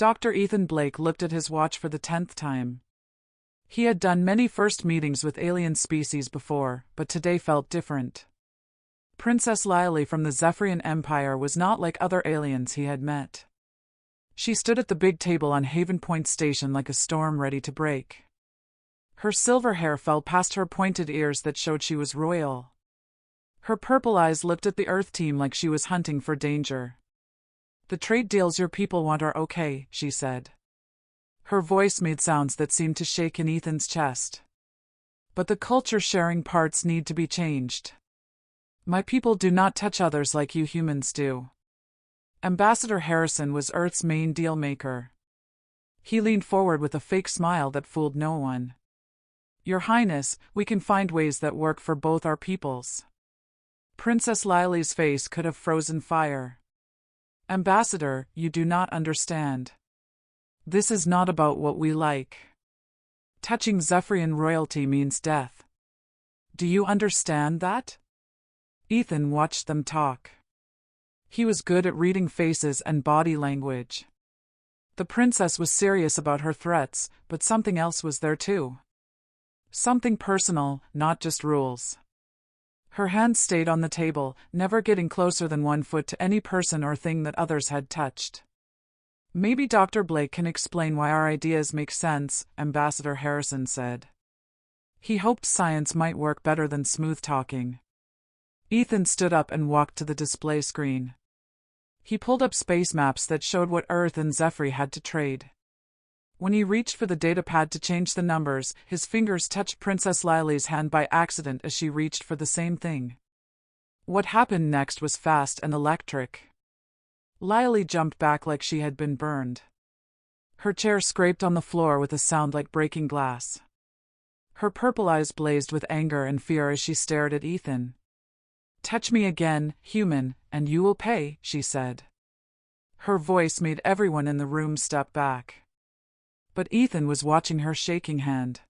Dr. Ethan Blake looked at his watch for the 10th time. He had done many first meetings with alien species before, but today felt different. Princess Lily from the Zephyrian Empire was not like other aliens he had met. She stood at the big table on Haven Point Station like a storm ready to break. Her silver hair fell past her pointed ears that showed she was royal. Her purple eyes looked at the Earth team like she was hunting for danger. "The trade deals your people want are okay," she said. Her voice made sounds that seemed to shake in Ethan's chest. "But the culture-sharing parts need to be changed. My people do not touch others like you humans do." Ambassador Harrison was Earth's main deal-maker. He leaned forward with a fake smile that fooled no one. "Your Highness, we can find ways that work for both our peoples." Princess Lily's face could have frozen fire. "Ambassador, you do not understand. This is not about what we like. Touching Zephyrian royalty means death. Do you understand that?" Ethan watched them talk. He was good at reading faces and body language. The princess was serious about her threats, but something else was there too. Something personal, not just rules. Her hands stayed on the table, never getting closer than 1 foot to any person or thing that others had touched. "Maybe Dr. Blake can explain why our ideas make sense," Ambassador Harrison said. He hoped science might work better than smooth talking. Ethan stood up and walked to the display screen. He pulled up space maps that showed what Earth and Zephyr had to trade. When he reached for the datapad to change the numbers, his fingers touched Princess Lily's hand by accident as she reached for the same thing. What happened next was fast and electric. Lily jumped back like she had been burned. Her chair scraped on the floor with a sound like breaking glass. Her purple eyes blazed with anger and fear as she stared at Ethan. "Touch me again, human, and you will pay," she said. Her voice made everyone in the room step back. But Ethan was watching her shaking hand.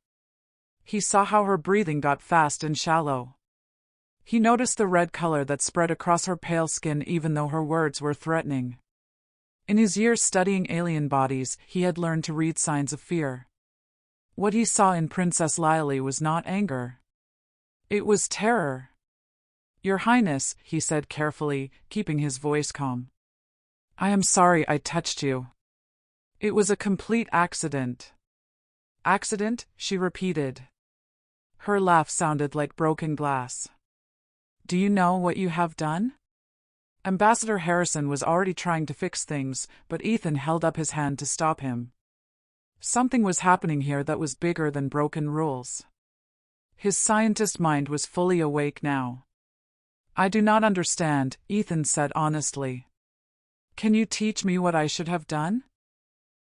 He saw how her breathing got fast and shallow. He noticed the red color that spread across her pale skin even though her words were threatening. In his years studying alien bodies, he had learned to read signs of fear. What he saw in Princess Lily was not anger. It was terror. "Your Highness," he said carefully, keeping his voice calm. "I am sorry I touched you. It was a complete accident." "Accident?" she repeated. Her laugh sounded like broken glass. "Do you know what you have done?" Ambassador Harrison was already trying to fix things, but Ethan held up his hand to stop him. Something was happening here that was bigger than broken rules. His scientist mind was fully awake now. "I do not understand," Ethan said honestly. "Can you teach me what I should have done?"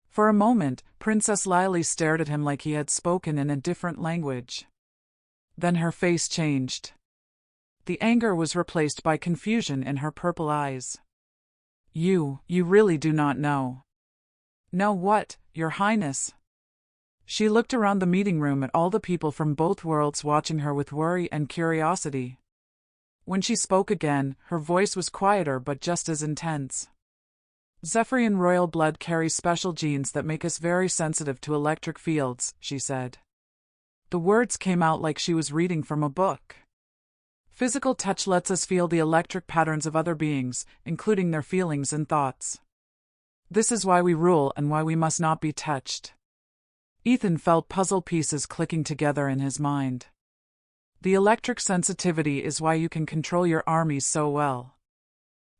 For a moment, Princess Lily stared at him like he had spoken in a different language. Then her face changed. The anger was replaced by confusion in her purple eyes. You really do not know." "Know what, Your Highness?" She looked around the meeting room at all the people from both worlds watching her with worry and curiosity. When she spoke again, her voice was quieter but just as intense. "Zephyrian royal blood carries special genes that make us very sensitive to electric fields," she said. The words came out like she was reading from a book. "Physical touch lets us feel the electric patterns of other beings, including their feelings and thoughts. This is why we rule and why we must not be touched." Ethan felt puzzle pieces clicking together in his mind. The electric sensitivity is why you can control your armies so well.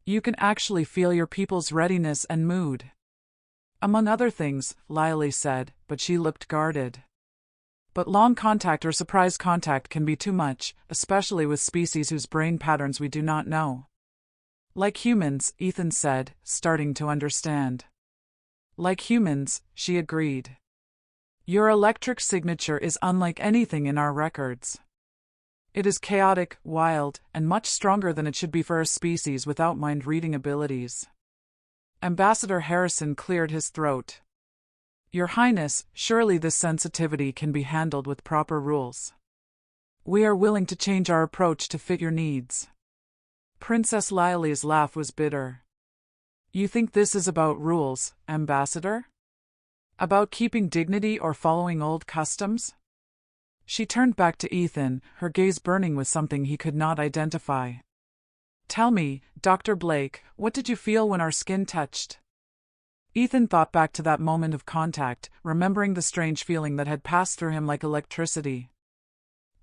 You can actually feel your people's readiness and mood. "Among other things," Lily said, but she looked guarded. "But long contact or surprise contact can be too much, especially with species whose brain patterns we do not know." "Like humans," Ethan said, starting to understand. "Like humans," she agreed. "Your electric signature is unlike anything in our records. It is chaotic, wild, and much stronger than it should be for a species without mind-reading abilities." Ambassador Harrison cleared his throat. "Your Highness, surely this sensitivity can be handled with proper rules. We are willing to change our approach to fit your needs." Princess Lily's laugh was bitter. "You think this is about rules, Ambassador?" About keeping dignity or following old customs? She turned back to Ethan, her gaze burning with something he could not identify. Tell me, Dr. Blake, what did you feel when our skin touched? Ethan thought back to that moment of contact, remembering the strange feeling that had passed through him like electricity.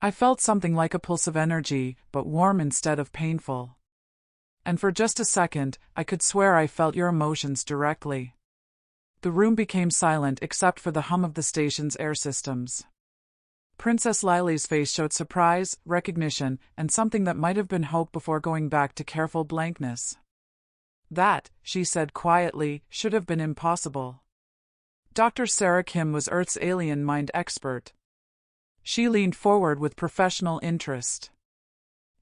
I felt something like a pulse of energy, but warm instead of painful. And for just a second, I could swear I felt your emotions directly. The room became silent except for the hum of the station's air systems. Princess Lily's face showed surprise, recognition, and something that might have been hope before going back to careful blankness. That, she said quietly, should have been impossible. Dr. Sarah Kim was Earth's alien mind expert. She leaned forward with professional interest.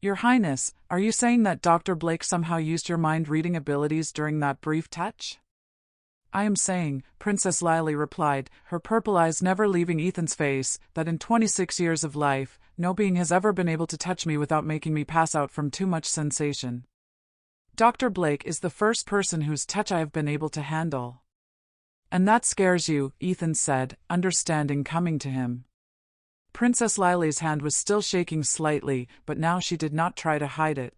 Your Highness, are you saying that Dr. Blake somehow used your mind-reading abilities during that brief touch? I am saying, Princess Lily replied, her purple eyes never leaving Ethan's face, that in 26 years of life, no being has ever been able to touch me without making me pass out from too much sensation. Dr. Blake is the first person whose touch I have been able to handle. And that scares you, Ethan said, understanding coming to him. Princess Lily's hand was still shaking slightly, but now she did not try to hide it.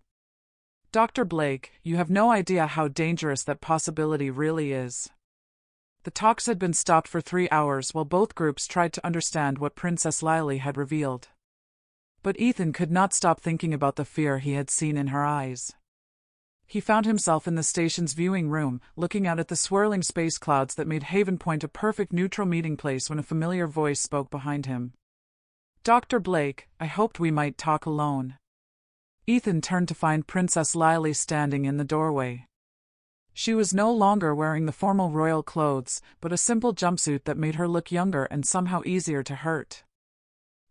Dr. Blake, you have no idea how dangerous that possibility really is. The talks had been stopped for 3 hours while both groups tried to understand what Princess Lily had revealed. But Ethan could not stop thinking about the fear he had seen in her eyes. He found himself in the station's viewing room, looking out at the swirling space clouds that made Haven Point a perfect neutral meeting place when a familiar voice spoke behind him. Dr. Blake, I hoped we might talk alone. Ethan turned to find Princess Lily standing in the doorway. She was no longer wearing the formal royal clothes, but a simple jumpsuit that made her look younger and somehow easier to hurt.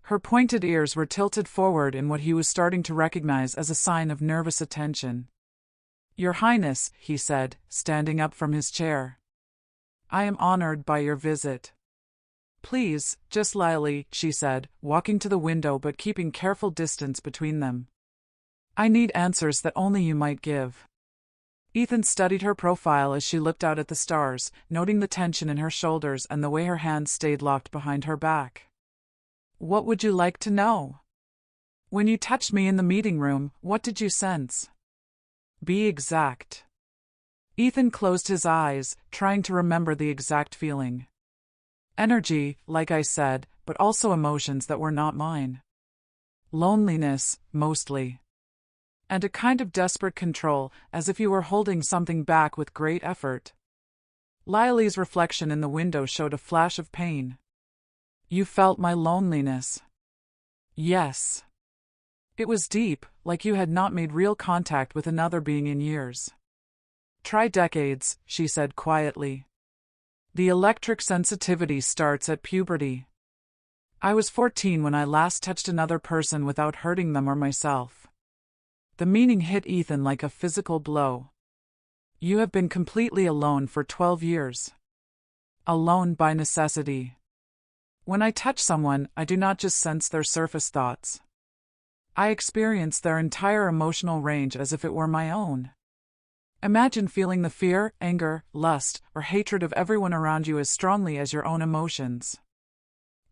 Her pointed ears were tilted forward in what he was starting to recognize as a sign of nervous attention. Your Highness, he said, standing up from his chair. I am honored by your visit. Please, just Lily, she said, walking to the window but keeping careful distance between them. I need answers that only you might give. Ethan studied her profile as she looked out at the stars, noting the tension in her shoulders and the way her hands stayed locked behind her back. What would you like to know? When you touched me in the meeting room, what did you sense? Be exact. Ethan closed his eyes, trying to remember the exact feeling. Energy, like I said, but also emotions that were not mine. Loneliness, mostly. And a kind of desperate control, as if you were holding something back with great effort. Lily's reflection in the window showed a flash of pain. You felt my loneliness. Yes. It was deep, like you had not made real contact with another being in years. Try decades, she said quietly. The electric sensitivity starts at puberty. I was 14 when I last touched another person without hurting them or myself. The meaning hit Ethan like a physical blow. You have been completely alone for 12 years. Alone by necessity. When I touch someone, I do not just sense their surface thoughts. I experience their entire emotional range as if it were my own. Imagine feeling the fear, anger, lust, or hatred of everyone around you as strongly as your own emotions.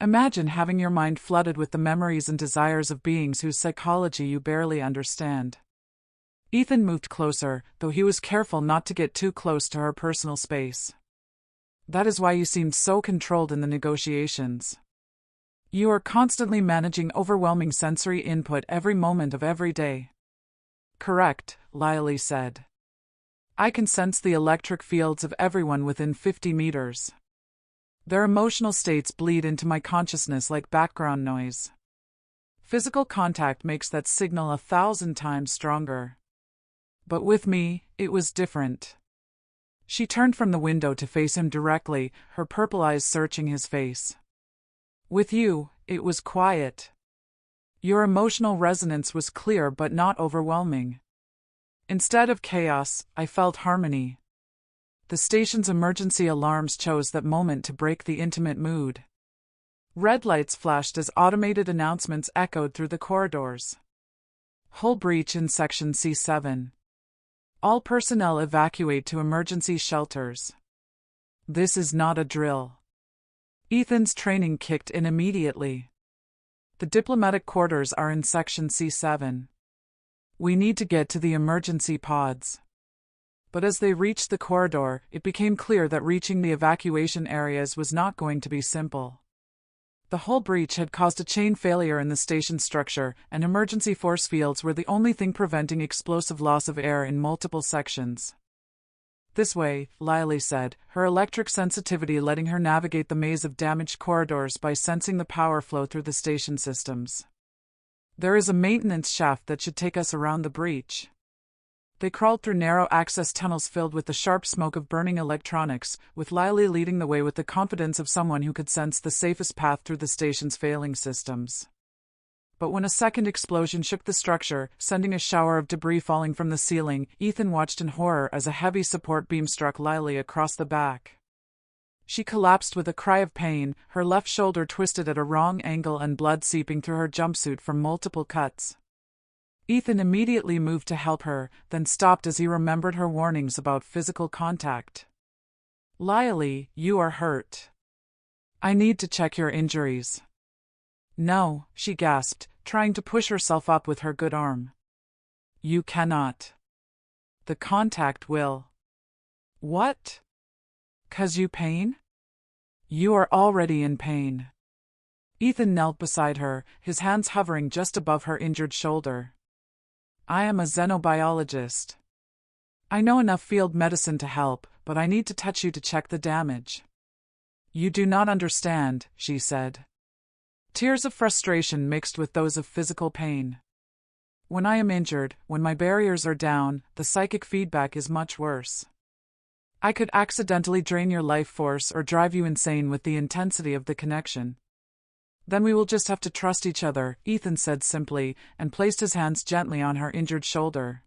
Imagine having your mind flooded with the memories and desires of beings whose psychology you barely understand. Ethan moved closer, though he was careful not to get too close to her personal space. That is why you seemed so controlled in the negotiations. You are constantly managing overwhelming sensory input every moment of every day. Correct, Lily said. I can sense the electric fields of everyone within 50 meters. Their emotional states bleed into my consciousness like background noise. Physical contact makes that signal 1,000 times stronger. But with me, it was different. She turned from the window to face him directly, her purple eyes searching his face. With you, it was quiet. Your emotional resonance was clear but not overwhelming. Instead of chaos, I felt harmony. The station's emergency alarms chose that moment to break the intimate mood. Red lights flashed as automated announcements echoed through the corridors. Hull breach in Section C7. All personnel evacuate to emergency shelters. This is not a drill. Ethan's training kicked in immediately. The diplomatic quarters are in section C7. We need to get to the emergency pods. But as they reached the corridor, it became clear that reaching the evacuation areas was not going to be simple. The hull breach had caused a chain failure in the station structure, and emergency force fields were the only thing preventing explosive loss of air in multiple sections. This way, Lily said, her electric sensitivity letting her navigate the maze of damaged corridors by sensing the power flow through the station systems. There is a maintenance shaft that should take us around the breach. They crawled through narrow access tunnels filled with the sharp smoke of burning electronics, with Lily leading the way with the confidence of someone who could sense the safest path through the station's failing systems. But when a second explosion shook the structure, sending a shower of debris falling from the ceiling, Ethan watched in horror as a heavy support beam struck Lily across the back. She collapsed with a cry of pain, her left shoulder twisted at a wrong angle and blood seeping through her jumpsuit from multiple cuts. Ethan immediately moved to help her, then stopped as he remembered her warnings about physical contact. Lily, you are hurt. I need to check your injuries. No, she gasped, trying to push herself up with her good arm. You cannot. The contact will. What? 'Cause you pain? You are already in pain. Ethan knelt beside her, his hands hovering just above her injured shoulder. I am a xenobiologist. I know enough field medicine to help, but I need to touch you to check the damage. You do not understand, she said. Tears of frustration mixed with those of physical pain. When I am injured, when my barriers are down, the psychic feedback is much worse. I could accidentally drain your life force or drive you insane with the intensity of the connection. Then we will just have to trust each other, Ethan said simply, and placed his hands gently on her injured shoulder.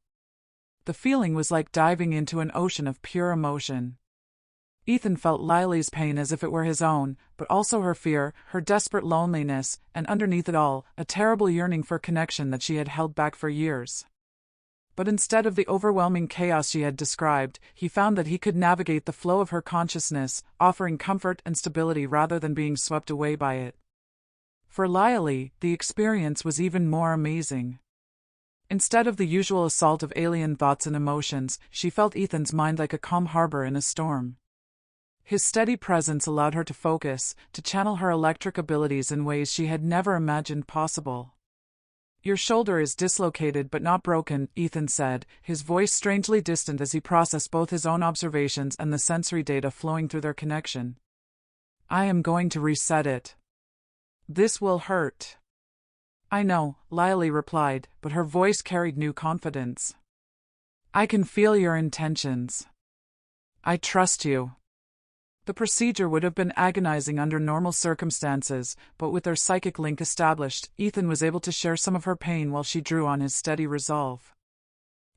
The feeling was like diving into an ocean of pure emotion. Ethan felt Lily's pain as if it were his own, but also her fear, her desperate loneliness, and underneath it all, a terrible yearning for connection that she had held back for years. But instead of the overwhelming chaos she had described, he found that he could navigate the flow of her consciousness, offering comfort and stability rather than being swept away by it. For Lily, the experience was even more amazing. Instead of the usual assault of alien thoughts and emotions, she felt Ethan's mind like a calm harbor in a storm. His steady presence allowed her to focus, to channel her electric abilities in ways she had never imagined possible. Your shoulder is dislocated but not broken, Ethan said, his voice strangely distant as he processed both his own observations and the sensory data flowing through their connection. I am going to reset it. This will hurt. I know, Lily replied, but her voice carried new confidence. I can feel your intentions. I trust you. The procedure would have been agonizing under normal circumstances, but with their psychic link established, Ethan was able to share some of her pain while she drew on his steady resolve.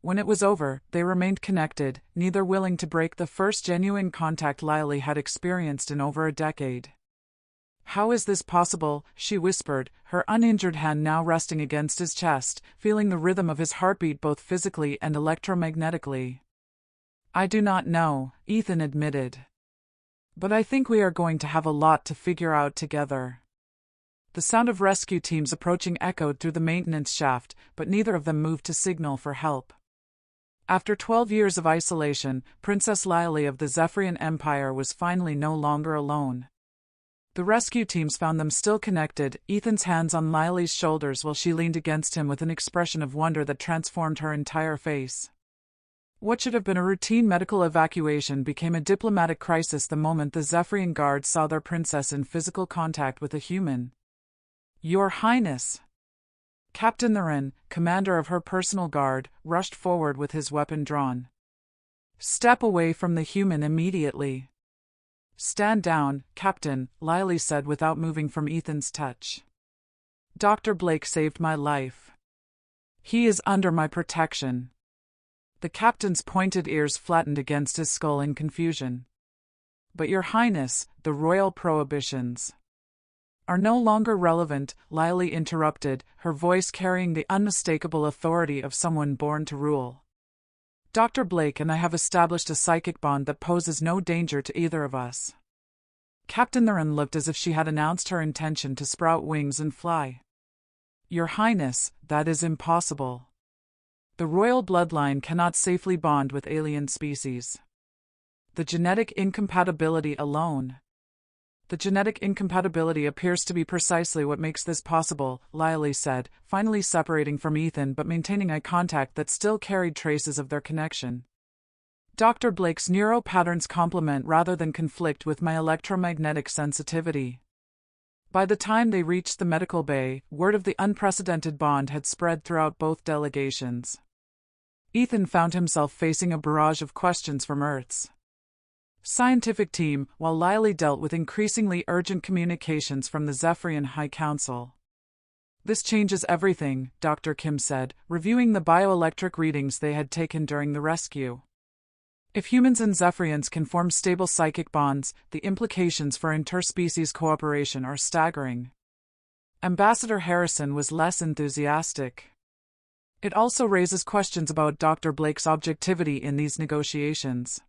When it was over, they remained connected, neither willing to break the first genuine contact Lily had experienced in over a decade. How is this possible? She whispered, her uninjured hand now resting against his chest, feeling the rhythm of his heartbeat both physically and electromagnetically. I do not know, Ethan admitted. But I think we are going to have a lot to figure out together. The sound of rescue teams approaching echoed through the maintenance shaft, but neither of them moved to signal for help. After 12 years of isolation, Princess Lily of the Zephyrian Empire was finally no longer alone. The rescue teams found them still connected, Ethan's hands on Lily's shoulders while she leaned against him with an expression of wonder that transformed her entire face. What should have been a routine medical evacuation became a diplomatic crisis the moment the Zephyrian guards saw their princess in physical contact with a human. Your Highness! Captain Theron, commander of her personal guard, rushed forward with his weapon drawn. Step away from the human immediately. Stand down, Captain, Lily said without moving from Ethan's touch. Dr. Blake saved my life. He is under my protection. The captain's pointed ears flattened against his skull in confusion. But Your Highness, the royal prohibitions are no longer relevant, Lily interrupted, her voice carrying the unmistakable authority of someone born to rule. Dr. Blake and I have established a psychic bond that poses no danger to either of us. Captain Theron looked as if she had announced her intention to sprout wings and fly. Your Highness, that is impossible. The royal bloodline cannot safely bond with alien species. The genetic incompatibility alone. The genetic incompatibility appears to be precisely what makes this possible, Lily said, finally separating from Ethan but maintaining eye contact that still carried traces of their connection. Dr. Blake's neural patterns complement rather than conflict with my electromagnetic sensitivity. By the time they reached the medical bay, word of the unprecedented bond had spread throughout both delegations. Ethan found himself facing a barrage of questions from Earth's scientific team, while Lily dealt with increasingly urgent communications from the Zephyrian High Council. This changes everything, Dr. Kim said, reviewing the bioelectric readings they had taken during the rescue. If humans and Zephyrians can form stable psychic bonds, the implications for interspecies cooperation are staggering. Ambassador Harrison was less enthusiastic. It also raises questions about Dr. Blake's objectivity in these negotiations.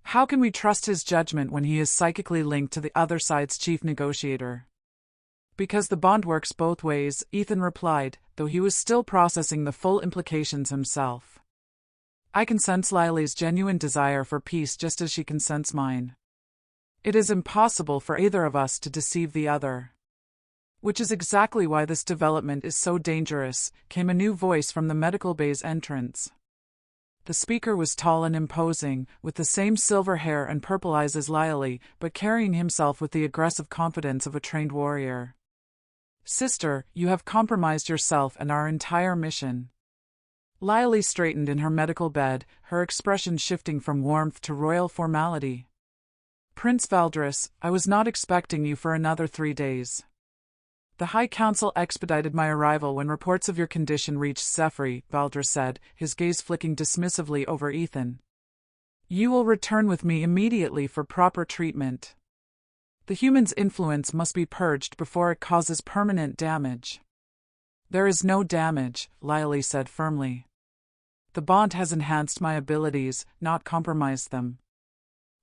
How can we trust his judgment when he is psychically linked to the other side's chief negotiator? Because the bond works both ways, Ethan replied, though he was still processing the full implications himself. I can sense Lily's genuine desire for peace just as she can sense mine. It is impossible for either of us to deceive the other. Which is exactly why this development is so dangerous, came a new voice from the medical bay's entrance. The speaker was tall and imposing, with the same silver hair and purple eyes as Lily, but carrying himself with the aggressive confidence of a trained warrior. Sister, you have compromised yourself and our entire mission. Lily straightened in her medical bed, her expression shifting from warmth to royal formality. Prince Valdris, I was not expecting you for another 3 days. The High Council expedited my arrival when reports of your condition reached Sci-Fi, Valdris said, his gaze flicking dismissively over Ethan. You will return with me immediately for proper treatment. The human's influence must be purged before it causes permanent damage. There is no damage, Lily said firmly. The bond has enhanced my abilities, not compromised them.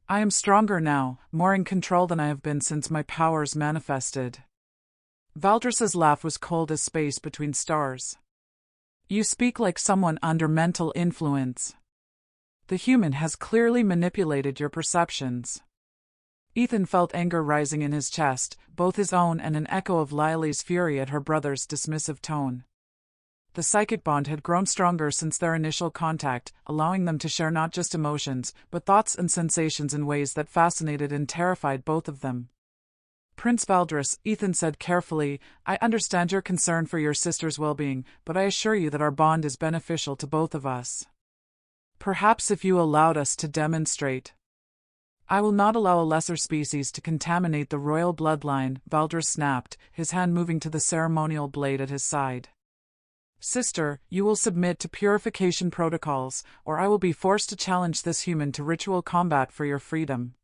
I am stronger now, more in control than I have been since my powers manifested. Valdris's laugh was cold as space between stars. You speak like someone under mental influence. The human has clearly manipulated your perceptions. Ethan felt anger rising in his chest, both his own and an echo of Lily's fury at her brother's dismissive tone. The psychic bond had grown stronger since their initial contact, allowing them to share not just emotions, but thoughts and sensations in ways that fascinated and terrified both of them. Prince Valdris, Ethan said carefully, I understand your concern for your sister's well-being, but I assure you that our bond is beneficial to both of us. Perhaps if you allowed us to demonstrate. I will not allow a lesser species to contaminate the royal bloodline, Valdris snapped, his hand moving to the ceremonial blade at his side. Sister, you will submit to purification protocols, or I will be forced to challenge this human to ritual combat for your freedom.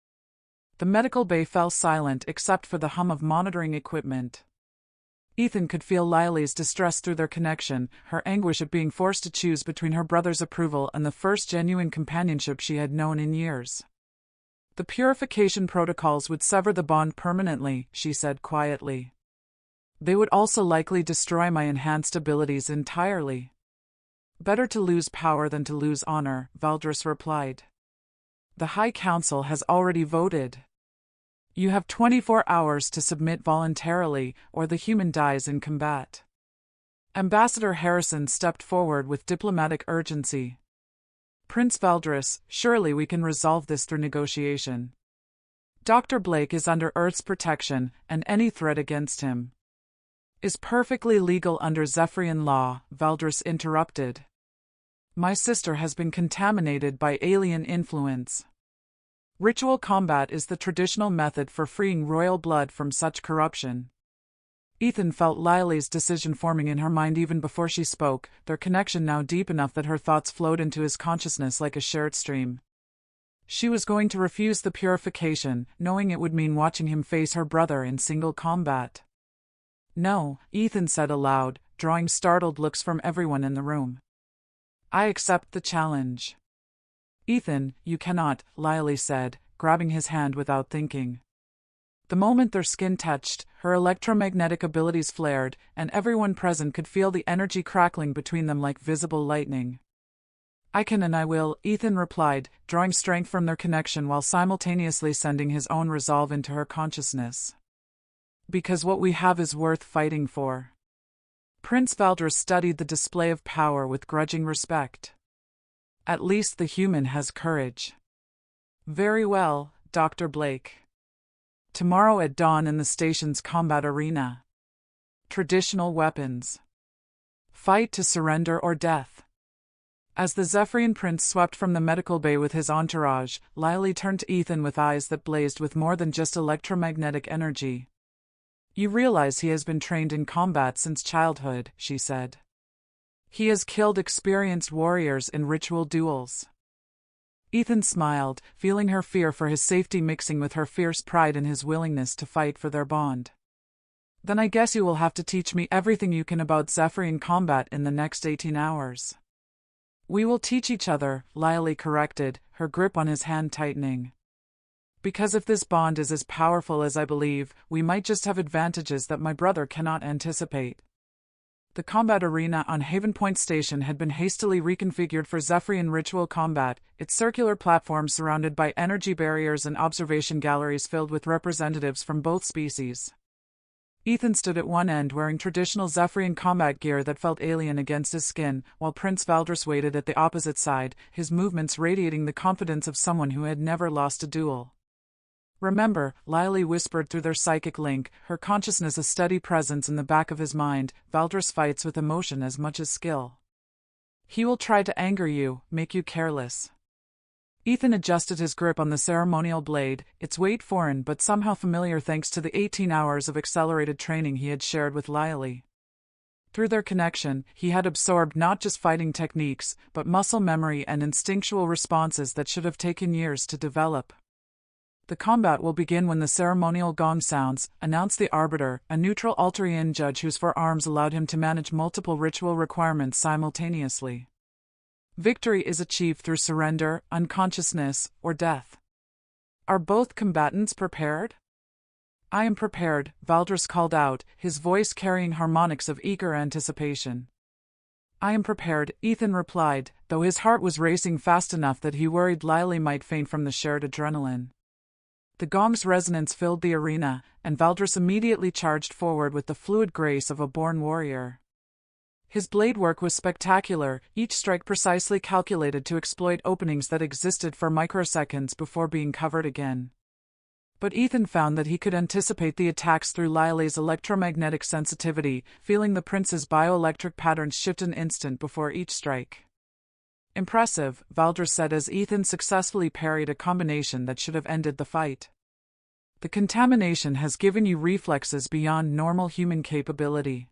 The medical bay fell silent except for the hum of monitoring equipment. Ethan could feel Lily's distress through their connection, her anguish at being forced to choose between her brother's approval and the first genuine companionship she had known in years. The purification protocols would sever the bond permanently, she said quietly. They would also likely destroy my enhanced abilities entirely. Better to lose power than to lose honor, Valdris replied. The High Council has already voted. You have 24 hours to submit voluntarily, or the human dies in combat. Ambassador Harrison stepped forward with diplomatic urgency. Prince Valdris, surely we can resolve this through negotiation. Dr. Blake is under Earth's protection, and any threat against him is perfectly legal under Zephyrian law, Valdris interrupted. My sister has been contaminated by alien influence. Ritual combat is the traditional method for freeing royal blood from such corruption. Ethan felt Lily's decision forming in her mind even before she spoke, their connection now deep enough that her thoughts flowed into his consciousness like a shared stream. She was going to refuse the purification, knowing it would mean watching him face her brother in single combat. No, Ethan said aloud, drawing startled looks from everyone in the room. I accept the challenge. Ethan, you cannot, Lily said, grabbing his hand without thinking. The moment their skin touched, her electromagnetic abilities flared, and everyone present could feel the energy crackling between them like visible lightning. "I can and I will," Ethan replied, drawing strength from their connection while simultaneously sending his own resolve into her consciousness. "Because what we have is worth fighting for." Prince Valdres studied the display of power with grudging respect. "At least the human has courage." "Very well, Dr. Blake. Tomorrow at dawn in the station's combat arena. Traditional weapons. Fight to surrender or death." As the Zephyrian prince swept from the medical bay with his entourage, Lily turned to Ethan with eyes that blazed with more than just electromagnetic energy. "You realize he has been trained in combat since childhood," she said. "He has killed experienced warriors in ritual duels." Ethan smiled, feeling her fear for his safety mixing with her fierce pride in his willingness to fight for their bond. "Then I guess you will have to teach me everything you can about Zephyrian combat in the next 18 hours. "We will teach each other," Lily corrected, her grip on his hand tightening. "Because if this bond is as powerful as I believe, we might just have advantages that my brother cannot anticipate." The combat arena on Haven Point Station had been hastily reconfigured for Zephyrian ritual combat, its circular platform surrounded by energy barriers and observation galleries filled with representatives from both species. Ethan stood at one end wearing traditional Zephyrian combat gear that felt alien against his skin, while Prince Valdres waited at the opposite side, his movements radiating the confidence of someone who had never lost a duel. "Remember," Lily whispered through their psychic link, her consciousness a steady presence in the back of his mind, "Valdres fights with emotion as much as skill. He will try to anger you, make you careless." Ethan adjusted his grip on the ceremonial blade, its weight foreign but somehow familiar thanks to the 18 hours of accelerated training he had shared with Lily. Through their connection, he had absorbed not just fighting techniques, but muscle memory and instinctual responses that should have taken years to develop. "The combat will begin when the ceremonial gong sounds," announced the Arbiter, a neutral Alterian judge whose forearms allowed him to manage multiple ritual requirements simultaneously. "Victory is achieved through surrender, unconsciousness, or death. Are both combatants prepared?" "I am prepared," Valdres called out, his voice carrying harmonics of eager anticipation. "I am prepared," Ethan replied, though his heart was racing fast enough that he worried Lily might faint from the shared adrenaline. The gong's resonance filled the arena, and Valdres immediately charged forward with the fluid grace of a born warrior. His blade work was spectacular, each strike precisely calculated to exploit openings that existed for microseconds before being covered again. But Ethan found that he could anticipate the attacks through Lily's electromagnetic sensitivity, feeling the prince's bioelectric patterns shift an instant before each strike. "Impressive," Valdres said as Ethan successfully parried a combination that should have ended the fight. "The contamination has given you reflexes beyond normal human capability."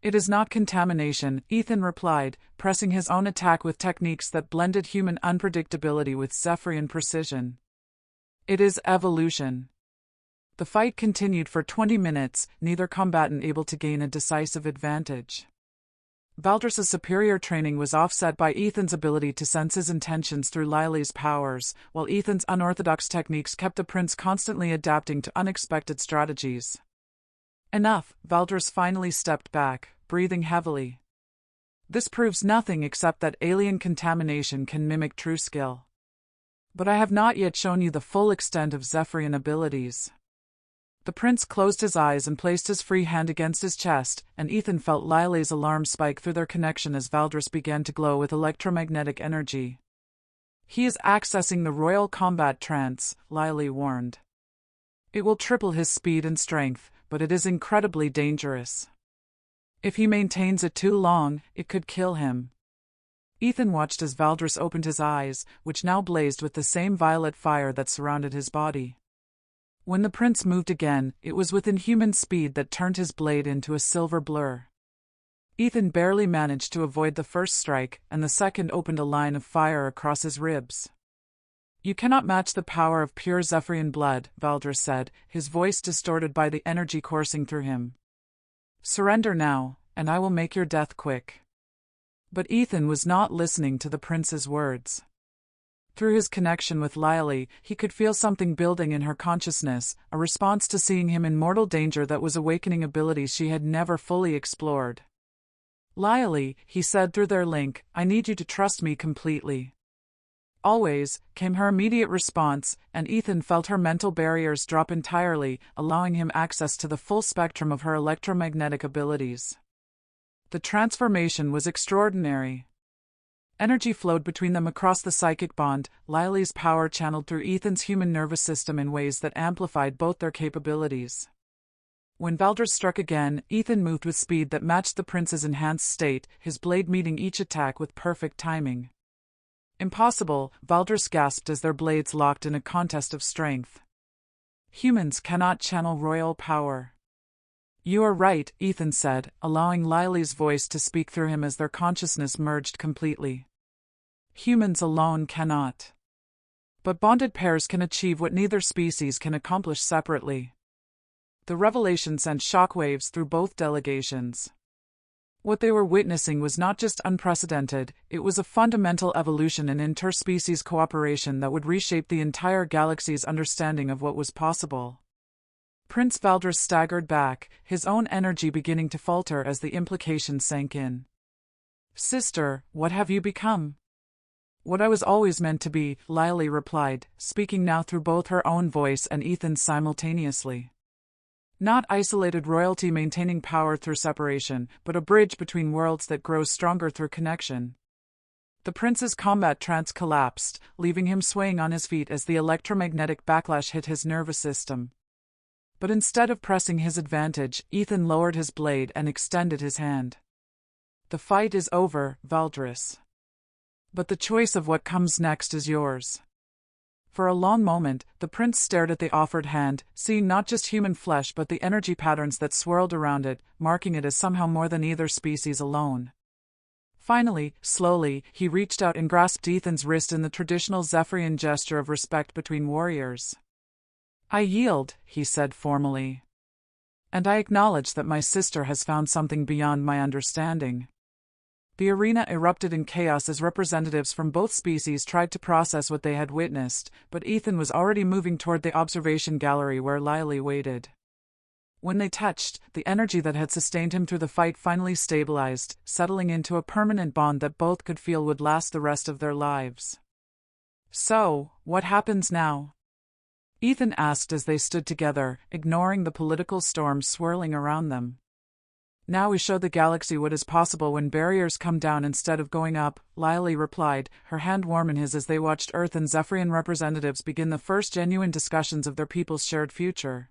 "It is not contamination," Ethan replied, pressing his own attack with techniques that blended human unpredictability with Zephyrian precision. "It is evolution." The fight continued for 20 minutes, neither combatant able to gain a decisive advantage. Valdres' superior training was offset by Ethan's ability to sense his intentions through Lily's powers, while Ethan's unorthodox techniques kept the prince constantly adapting to unexpected strategies. "Enough," Valdres finally stepped back, breathing heavily. "This proves nothing except that alien contamination can mimic true skill. But I have not yet shown you the full extent of Zephyrian abilities." The prince closed his eyes and placed his free hand against his chest, and Ethan felt Lily's alarm spike through their connection as Valdres began to glow with electromagnetic energy. "He is accessing the royal combat trance," Lily warned. "It will triple his speed and strength, but it is incredibly dangerous. If he maintains it too long, it could kill him." Ethan watched as Valdres opened his eyes, which now blazed with the same violet fire that surrounded his body. When the prince moved again, it was with inhuman speed that turned his blade into a silver blur. Ethan barely managed to avoid the first strike, and the second opened a line of fire across his ribs. "You cannot match the power of pure Zephyrian blood," Valdres said, his voice distorted by the energy coursing through him. "Surrender now, and I will make your death quick." But Ethan was not listening to the prince's words. Through his connection with Lily, he could feel something building in her consciousness, a response to seeing him in mortal danger that was awakening abilities she had never fully explored. Lily, he said through their link, I need you to trust me completely. Always, came her immediate response, and Ethan felt her mental barriers drop entirely, allowing him access to the full spectrum of her electromagnetic abilities. The transformation was extraordinary. Energy flowed between them across the psychic bond, Lily's power channeled through Ethan's human nervous system in ways that amplified both their capabilities. When Valdris struck again, Ethan moved with speed that matched the prince's enhanced state, his blade meeting each attack with perfect timing. Impossible, Valdris gasped as their blades locked in a contest of strength. Humans cannot channel royal power. You are right, Ethan said, allowing Lily's voice to speak through him as their consciousness merged completely. Humans alone cannot. But bonded pairs can achieve what neither species can accomplish separately. The revelation sent shockwaves through both delegations. What they were witnessing was not just unprecedented, it was a fundamental evolution in interspecies cooperation that would reshape the entire galaxy's understanding of what was possible. Prince Valdris staggered back, his own energy beginning to falter as the implications sank in. Sister, what have you become? What I was always meant to be, Lily replied, speaking now through both her own voice and Ethan's simultaneously. Not isolated royalty maintaining power through separation, but a bridge between worlds that grows stronger through connection. The prince's combat trance collapsed, leaving him swaying on his feet as the electromagnetic backlash hit his nervous system. But instead of pressing his advantage, Ethan lowered his blade and extended his hand. The fight is over, Valdris. But the choice of what comes next is yours. For a long moment, the prince stared at the offered hand, seeing not just human flesh but the energy patterns that swirled around it, marking it as somehow more than either species alone. Finally, slowly, he reached out and grasped Ethan's wrist in the traditional Zephyrian gesture of respect between warriors. I yield, he said formally. And I acknowledge that my sister has found something beyond my understanding. The arena erupted in chaos as representatives from both species tried to process what they had witnessed, but Ethan was already moving toward the observation gallery where Lily waited. When they touched, the energy that had sustained him through the fight finally stabilized, settling into a permanent bond that both could feel would last the rest of their lives. So, what happens now? Ethan asked as they stood together, ignoring the political storm swirling around them. Now we show the galaxy what is possible when barriers come down instead of going up, Lily replied, her hand warm in his as they watched Earth and Zephyrian representatives begin the first genuine discussions of their people's shared future.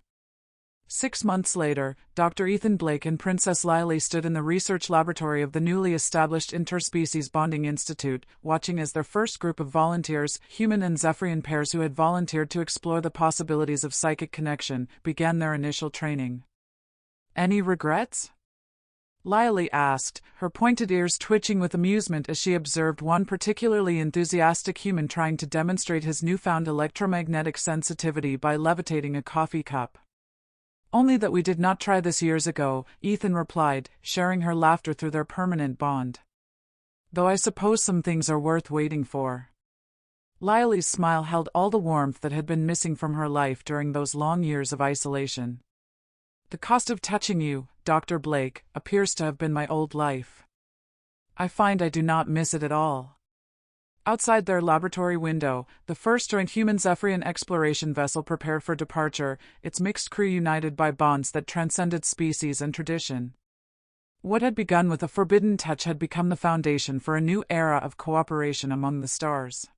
6 months later, Dr. Ethan Blake and Princess Lily stood in the research laboratory of the newly established Interspecies Bonding Institute, watching as their first group of volunteers, human and Zephyrian pairs who had volunteered to explore the possibilities of psychic connection, began their initial training. Any regrets? Lily asked, her pointed ears twitching with amusement as she observed one particularly enthusiastic human trying to demonstrate his newfound electromagnetic sensitivity by levitating a coffee cup. Only that we did not try this years ago, Ethan replied, sharing her laughter through their permanent bond. Though I suppose some things are worth waiting for. Lily's smile held all the warmth that had been missing from her life during those long years of isolation. The cost of touching you, Dr. Blake, appears to have been my old life. I find I do not miss it at all. Outside their laboratory window, the first joint human Zephyrian exploration vessel prepared for departure, its mixed crew united by bonds that transcended species and tradition. What had begun with a forbidden touch had become the foundation for a new era of cooperation among the stars.